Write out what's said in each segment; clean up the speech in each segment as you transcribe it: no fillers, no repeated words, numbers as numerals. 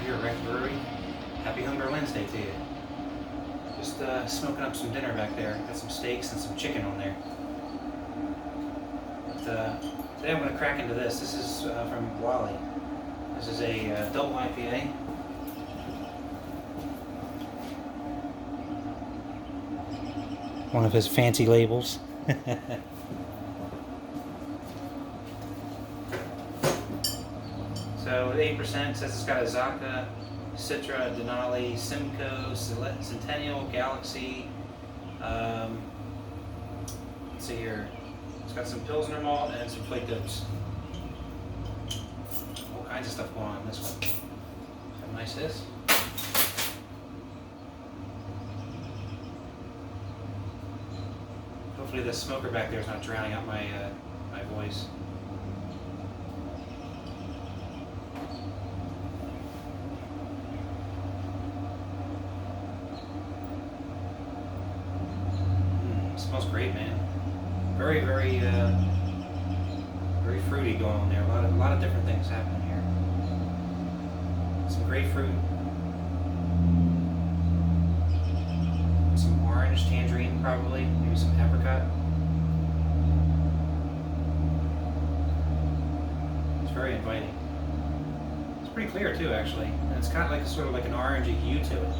here at Wreck Brewery. Happy Homebrew Wednesday to you. Just smoking up some dinner back there. Got some steaks and some chicken on there. But today I'm going to crack into this. This is from Wally. This is a double IPA. One of his fancy labels. So 8% says it's got Azaka, Citra, Denali, Simcoe, Centennial, Galaxy. Let's see here. It's got some Pilsner malt and some flaked oats. All kinds of stuff going on in this one. How nice it is. Hopefully the smoker back there is not drowning out my my voice. Smells great, man. Very, very fruity going on there. A lot of different things happening here. Some grapefruit, some orange, tangerine, probably, maybe some apricot. It's very inviting. It's pretty clear too, actually, and it's got like sort of like an orangey hue to it.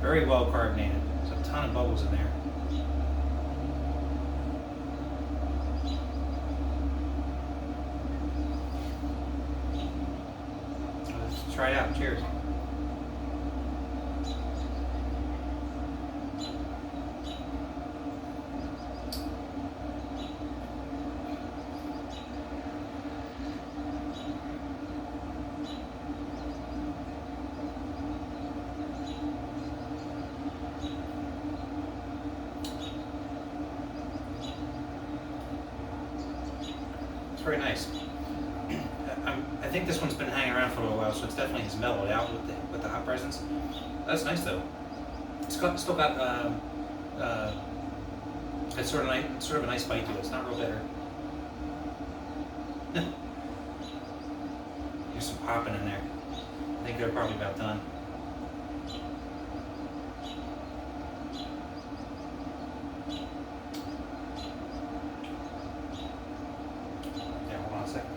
Very well carbonated. There's a ton of bubbles in there. Try it out. Cheers. It's very nice. I think this one's been hanging around for a little while, so it's definitely has mellowed out with the hop presence. That's nice though. It's still got it's sort of a nice bite to it. It's not real bitter. There's some popping in there. I think they're probably about done. Yeah, hold on a second.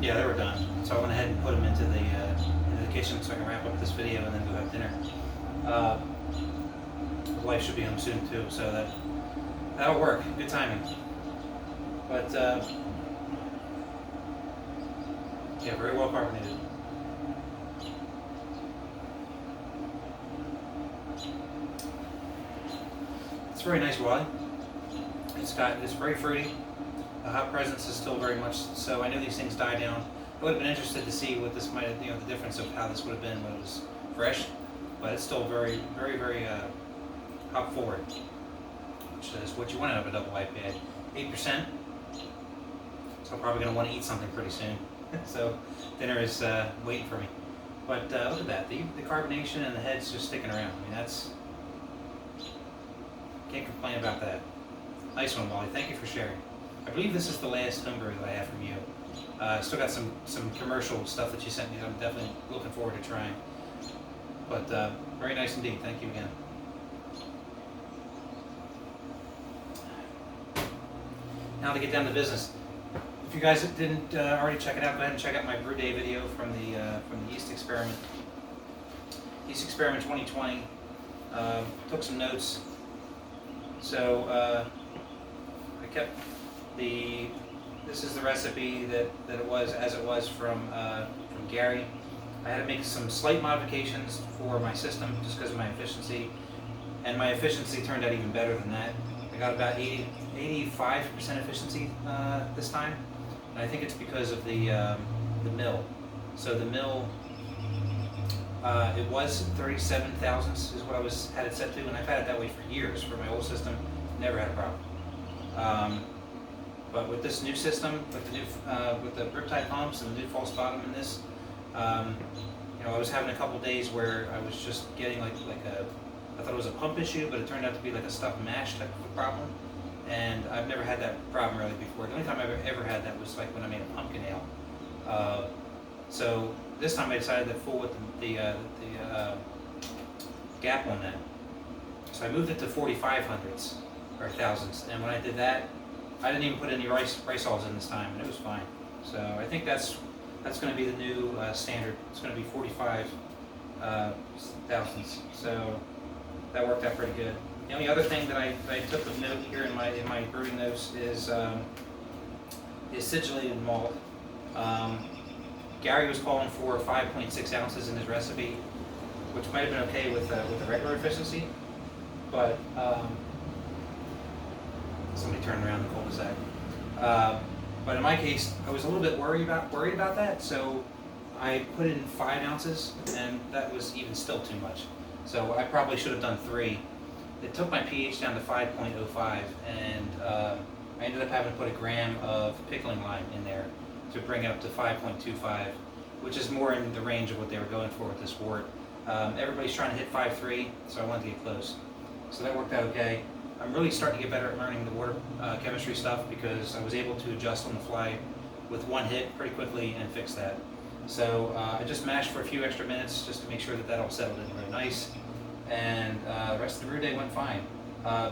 Yeah, they were done. So I went ahead and put them into the kitchen so I can wrap up this video and then go have dinner. The wife should be home soon too, so that'll work. Good timing. But yeah, very well carbonated. It's very nice, Wally. It's very fruity. The hop presence is still very much so. I knew these things die down. I would have been interested to see what this might have, the difference of how this would have been when it was fresh. But it's still very, very, very hop forward, which is what you want out of a double IPA. 8%. So I'm probably going to want to eat something pretty soon. So dinner is waiting for me. But look at that. The carbonation and the head's just sticking around. I mean, can't complain about that. Nice one, Wally. Thank you for sharing. I believe this is the last homebrew that I have from you. Still got some commercial stuff that you sent me that I'm definitely looking forward to trying. But very nice indeed. Thank you again. Now to get down to business. If you guys didn't already check it out, go ahead and check out my Brew Day video from the Yeast Experiment. Yeast Experiment 2020. Took some notes. So I kept this is the recipe that it was as it was from Gary. I had to make some slight modifications for my system just because of my efficiency, and my efficiency turned out even better than that. I got about 85% efficiency this time, and I think it's because of the mill. So the mill, it was 37 thousandths is what I had it set to, and I've had it that way for years for my old system. Never had a problem. But with this new system, with the new with the riptide pumps and the new false bottom in this, I was having a couple days where I was just getting like a, I thought it was a pump issue, but it turned out to be like a stuck mash type of a problem. and I've never had that problem really before. The only time I've ever had that was like when I made a pumpkin ale. So this time I decided to fool with the gap on that. So I moved it to 4500s or thousandths, and when I did that, I didn't even put any rice hulls in this time, and it was fine. So I think that's going to be the new standard. It's going to be 45 thousandths. So that worked out pretty good. The only other thing that I took a note here in my brewing notes is sigillated malt. Gary was calling for 5.6 ounces in his recipe, which might have been okay with the regular efficiency, but somebody turned around the cul-de-sac. But in my case, I was a little bit worried about that, so I put in 5 ounces, and that was even still too much. So I probably should have done 3. It took my pH down to 5.05, and I ended up having to put a gram of pickling lime in there to bring it up to 5.25, which is more in the range of what they were going for with this wort. Everybody's trying to hit 5.3, so I wanted to get close. So that worked out okay. I'm really starting to get better at learning the water chemistry stuff because I was able to adjust on the fly with one hit pretty quickly and fix that. So I just mashed for a few extra minutes just to make sure that that all settled in really nice. And the rest of the brew day went fine.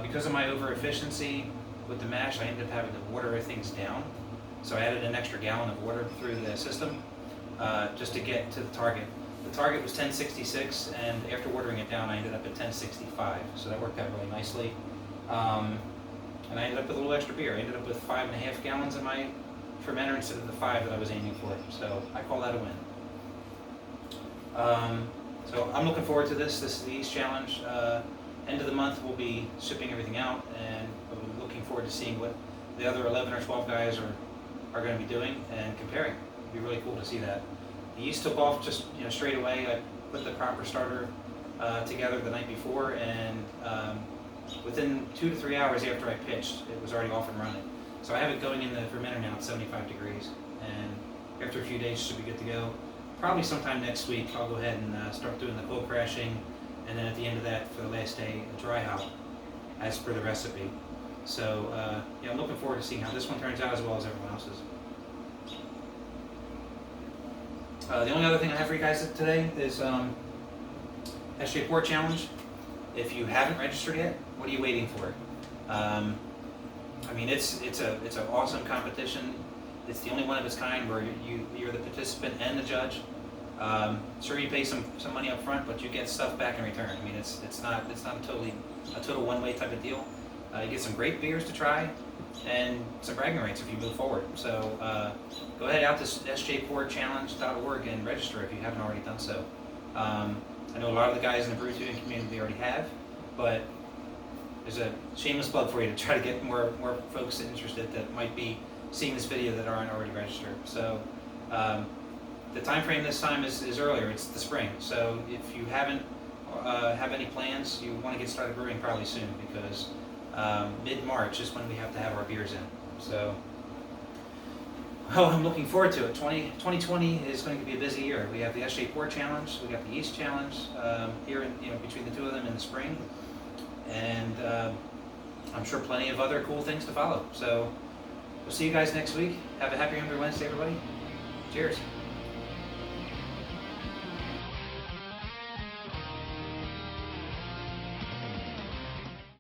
Because of my over efficiency with the mash, I ended up having to water things down. So I added an extra gallon of water through the system just to get to the target. The target was 1066, and after watering it down, I ended up at 1065. So that worked out really nicely. And I ended up with a little extra beer. I ended up with 5.5 gallons in my fermenter instead of the 5 that I was aiming for. So I call that a win. So I'm looking forward to this. This is the East Challenge. End of the month, we'll be shipping everything out, and I'm looking forward to seeing what the other 11 or 12 guys are going to be doing and comparing. It'd be really cool to see that. The yeast took off just straight away. I put the proper starter together the night before, and within 2 to 3 hours after I pitched, it was already off and running. So I have it going in the fermenter now at 75 degrees, and after a few days, it should be good to go. Probably sometime next week, I'll go ahead and start doing the cold crashing, and then at the end of that, for the last day, a dry hop, as per the recipe. So I'm looking forward to seeing how this one turns out as well as everyone else's. The only other thing I have for you guys today is SJ Port Challenge. If you haven't registered yet, what are you waiting for? I mean, it's an awesome competition. It's the only one of its kind where you're the participant and the judge. Sure, you pay some money up front, but you get stuff back in return. I mean, it's not a total one-way type of deal. You get some great beers to try, and some bragging rights if you move forward. So go ahead out to sjportchallenge.org and register if you haven't already done so. I know a lot of the guys in the brew tubing community already have, but there's a shameless plug for you to try to get more folks interested that might be seeing this video that aren't already registered. So the time frame this time is earlier. It's the spring. So if you haven't have any plans, you want to get started brewing probably soon, because mid-March is when we have to have our beers in. So I'm looking forward to it. 2020 is going to be a busy year. We have the SJ Port Challenge, we got the East Challenge here between the two of them in the spring, and I'm sure plenty of other cool things to follow. So we'll see you guys next week. Have a happy Homebrew Wednesday, everybody. Cheers.